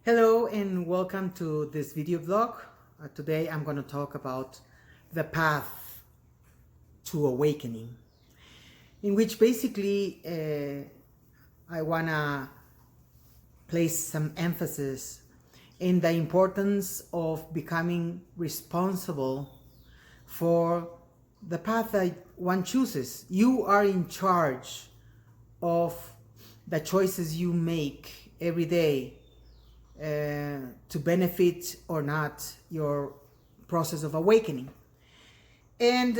Hello and welcome to this video blog. Today I'm going to talk about the path to awakening, in which basically I want to place some emphasis in the importance of becoming responsible for the path that one chooses. You are in charge of the choices you make every day to benefit or not your process of awakening. And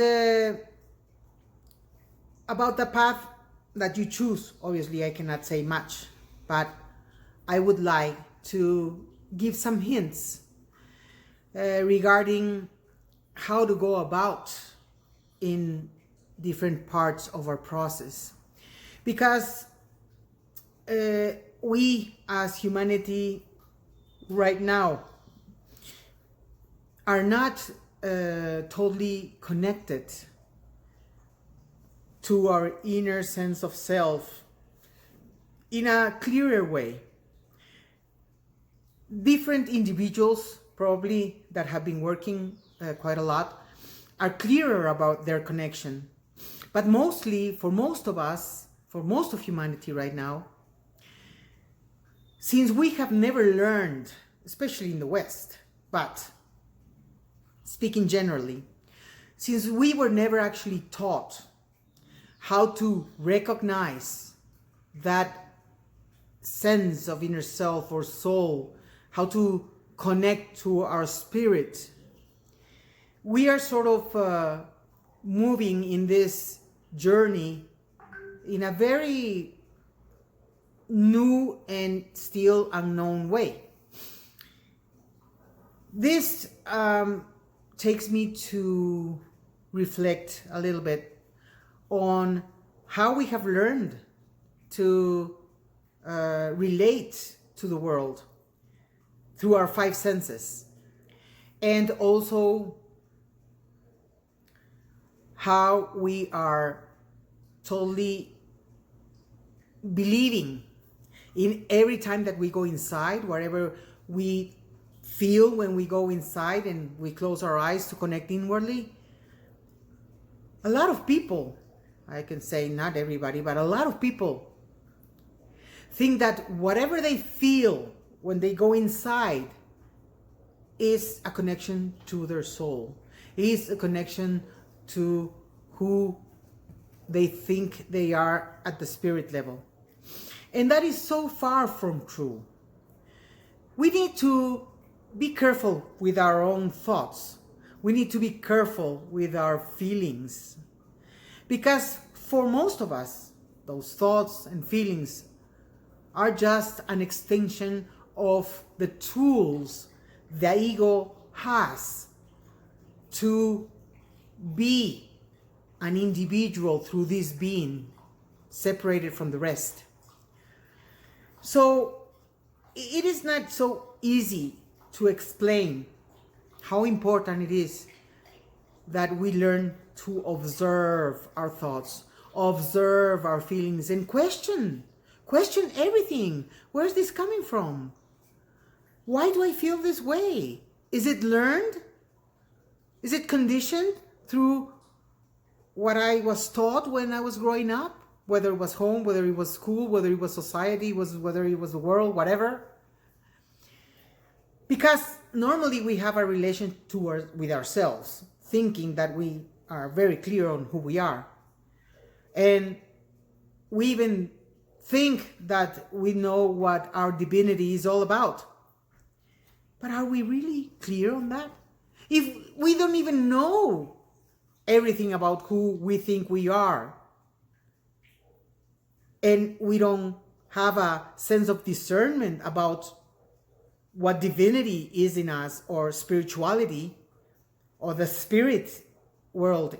about the path that you choose, obviously I cannot say much, but I would like to give some hints regarding how to go about in different parts of our process. Because we as humanity right now are not totally connected to our inner sense of self in a clearer way. Different individuals probably that have been working quite a lot are clearer about their connection, but mostly for most of us, for most of humanity right now, since we have never learned, especially in the West, but speaking generally, since we were never actually taught how to recognize that sense of inner self or soul, how to connect to our spirit, we are sort of moving in this journey in a very new and still unknown way. This takes me to reflect a little bit on how we have learned to relate to the world through our five senses, and also how we are totally believing in every time that we go inside, whatever we feel when we go inside and we close our eyes to connect inwardly. A lot of people, I can say not everybody, but a lot of people think that whatever they feel when they go inside is a connection to their soul, is a connection to who they think they are at the spirit level. And that is so far from true. We need to be careful with our own thoughts. We need to be careful with our feelings. Because for most of us, those thoughts and feelings are just an extension of the tools the ego has to be an individual through this being separated from the rest. So it is not so easy to explain how important it is that we learn to observe our thoughts, observe our feelings, and question everything. Where's this coming from? Why do I feel this way? Is it learned? Is it conditioned through what I was taught when I was growing up? Whether it was home, whether it was school, whether it was society, whether it was the world, whatever. Because normally we have a relation with ourselves, thinking that we are very clear on who we are. And we even think that we know what our divinity is all about. But are we really clear on that? If we don't even know everything about who we think we are, and we don't have a sense of discernment about what divinity is in us, or spirituality, or the spirit world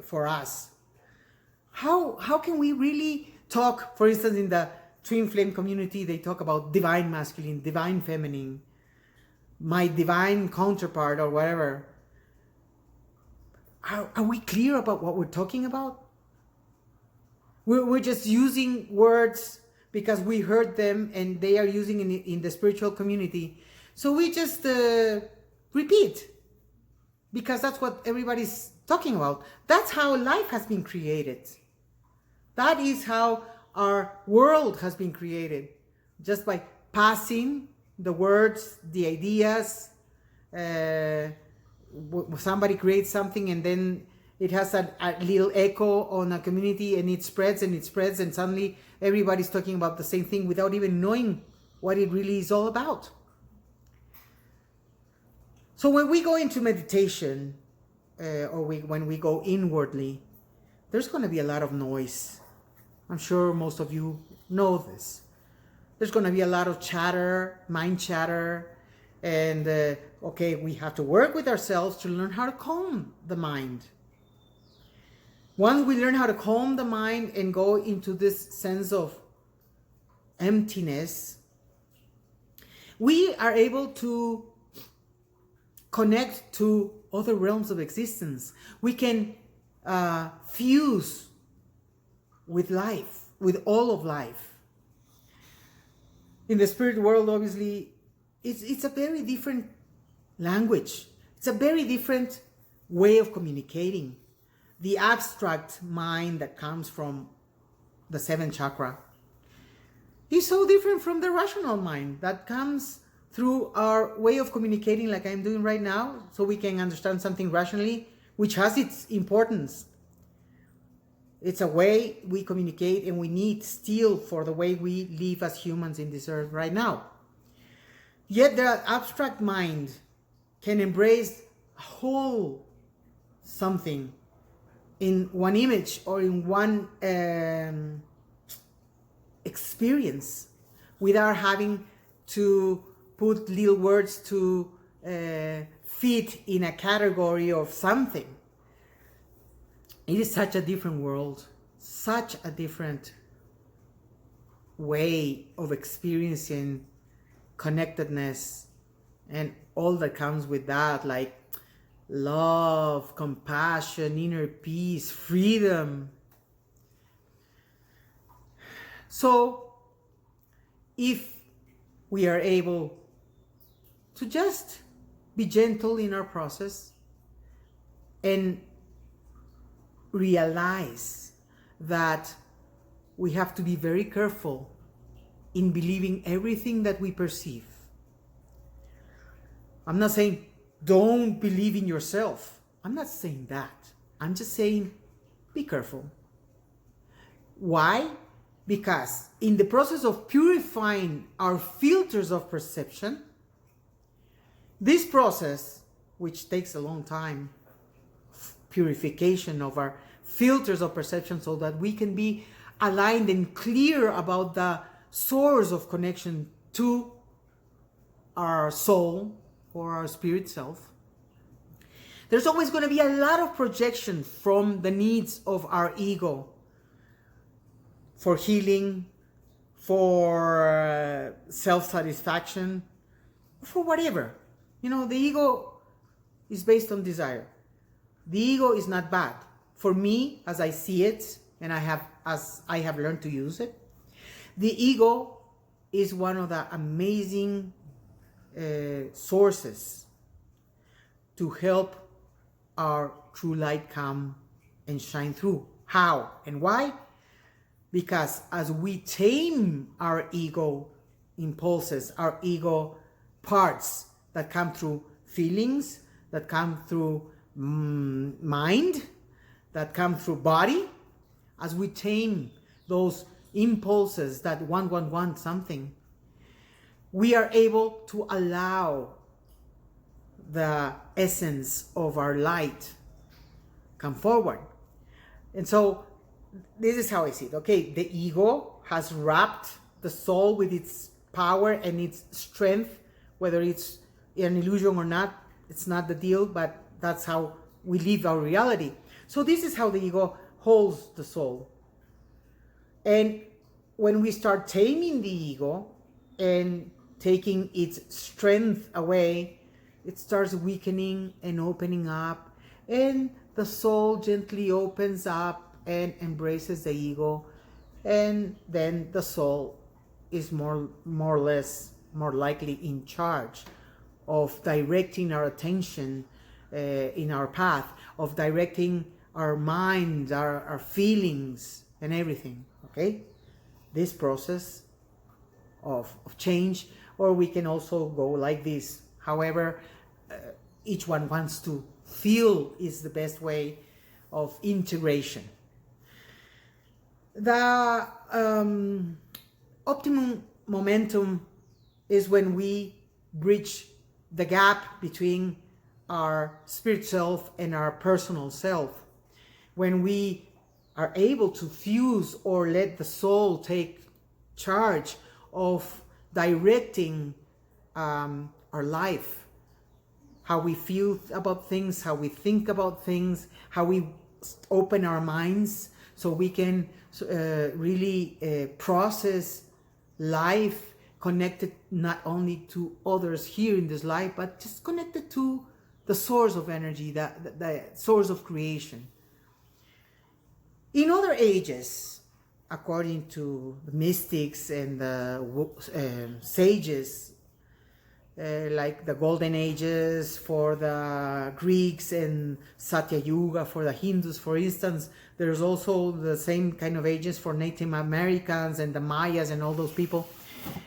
for us, how can we really talk? For instance, in the twin flame community, they talk about divine masculine, divine feminine, my divine counterpart, or whatever. Are we clear about what we're talking about? We're just using words because we heard them and they are using in the spiritual community. So we just repeat, because that's what everybody's talking about. That's how life has been created. That is how our world has been created, just by passing the words, the ideas. Somebody creates something and then it has a little echo on a community, and it spreads and it spreads, and suddenly everybody's talking about the same thing without even knowing what it really is all about. So when we go into meditation, when we go inwardly, there's going to be a lot of noise. I'm sure most of you know this. There's going to be a lot of chatter, mind chatter, and okay, we have to work with ourselves to learn how to calm the mind. Once we learn how to calm the mind and go into this sense of emptiness, we are able to connect to other realms of existence. We can fuse with life, with all of life. In the spirit world, obviously, it's a very different language. It's a very different way of communicating. The abstract mind that comes from the seventh chakra is so different from the rational mind that comes through our way of communicating, like I'm doing right now, so we can understand something rationally, which has its importance. It's a way we communicate, and we need still for the way we live as humans in this earth right now. Yet the abstract mind can embrace a whole something in one image or in one experience, without having to put little words to fit in a category of something. It is such a different world, such a different way of experiencing connectedness and all that comes with that, like love, compassion, inner peace, freedom. So if we are able to just be gentle in our process and realize that we have to be very careful in believing everything that we perceive. I'm not saying don't believe in yourself. I'm not saying that. I'm just saying be careful. Why? Because in the process of purifying our filters of perception, this process, which takes a long time, purification of our filters of perception so that we can be aligned and clear about the source of connection to our soul or our spirit self. There's always going to be a lot of projection from the needs of our ego for healing, for self-satisfaction, for whatever. You know, the ego is based on desire. The ego is not bad. For me, as I see it, and as I have learned to use it, the ego is one of the amazing sources to help our true light come and shine through. How and why? Because as we tame our ego impulses, our ego parts that come through feelings, that come through mind, that come through body, as we tame those impulses that want something, we are able to allow the essence of our light come forward. And so this is how I see it. Okay, the ego has wrapped the soul with its power and its strength, whether it's an illusion or not, it's not the deal, but that's how we live our reality. So this is how the ego holds the soul. And when we start taming the ego and taking its strength away, it starts weakening and opening up, and the soul gently opens up and embraces the ego, and then the soul is more or less more likely in charge of directing our attention in our path, of directing our minds, our feelings, and everything. Okay, this process of change, or we can also go like this. However, each one wants to feel is the best way of integration. The optimum momentum is when we bridge the gap between our spirit self and our personal self. When we are able to fuse or let the soul take charge of directing our life, how we feel about things, how we think about things, how we open our minds so we can really process life, connected not only to others here in this life, but just connected to the source of energy, the source of creation. In other ages, according to the mystics and the sages, like the golden ages for the Greeks and Satya Yuga for the Hindus, for instance, there's also the same kind of ages for Native Americans and the Mayas and all those people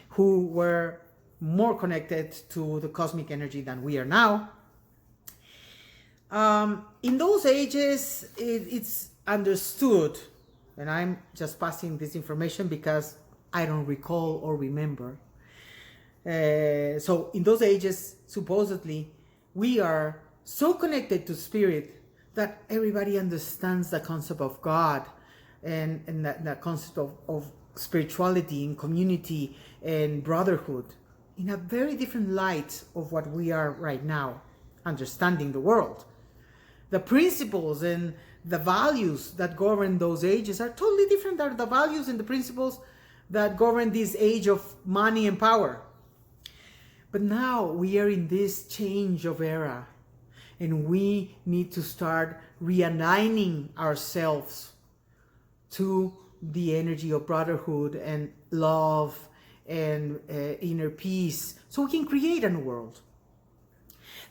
who were more connected to the cosmic energy than we are now. In those ages, it's understood, and I'm just passing this information because I don't recall or remember. So in those ages, supposedly, we are so connected to spirit that everybody understands the concept of God and the concept of spirituality and community and brotherhood in a very different light of what we are right now, understanding the world. The principles and the values that govern those ages are totally different than the values and the principles that govern this age of money and power. But now we are in this change of era, and we need to start realigning ourselves to the energy of brotherhood and love and inner peace, so we can create a new world.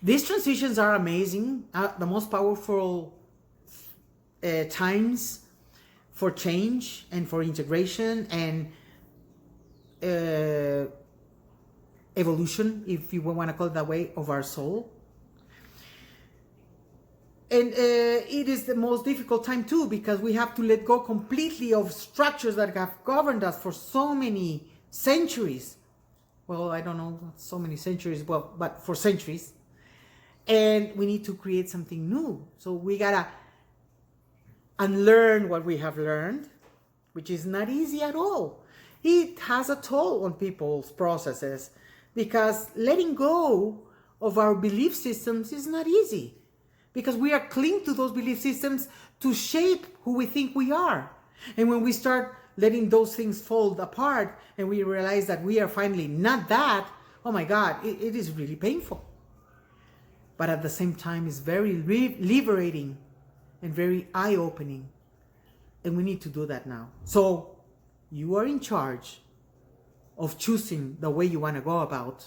These transitions are amazing, the most powerful times for change and for integration and evolution, if you want to call it that way, of our soul. And it is the most difficult time too, because we have to let go completely of structures that have governed us for so many centuries. Well, I don't know, so many centuries, well, but for centuries. And we need to create something new. So we gotta unlearn what we have learned, which is not easy at all. It has a toll on people's processes, because letting go of our belief systems is not easy, because we are clinging to those belief systems to shape who we think we are. And when we start letting those things fall apart and we realize that we are finally not that, oh my God, it is really painful. But at the same time, it's very liberating and very eye-opening. And we need to do that now. So you are in charge of choosing the way you want to go about.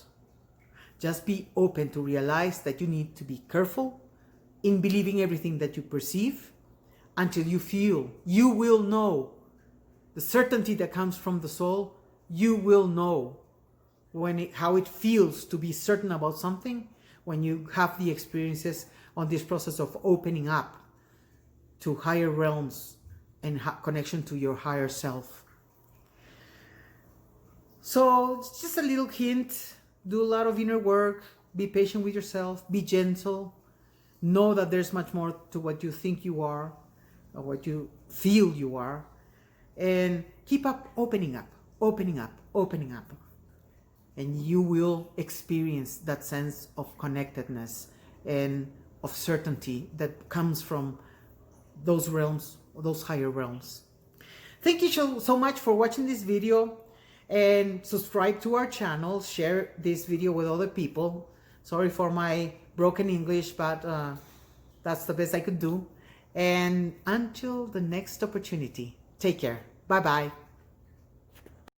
Just be open to realize that you need to be careful in believing everything that you perceive until you feel. You will know. The certainty that comes from the soul, you will know how it feels to be certain about something when you have the experiences on this process of opening up to higher realms and connection to your higher self. So just a little hint, do a lot of inner work, be patient with yourself, be gentle, know that there's much more to what you think you are or what you feel you are, and keep up opening up, opening up, opening up. And you will experience that sense of connectedness and of certainty that comes from those realms, those higher realms. Thank you so much for watching this video, and subscribe to our channel, share this video with other people. Sorry for my broken English, but that's the best I could do. And until the next opportunity, take care. Bye-bye.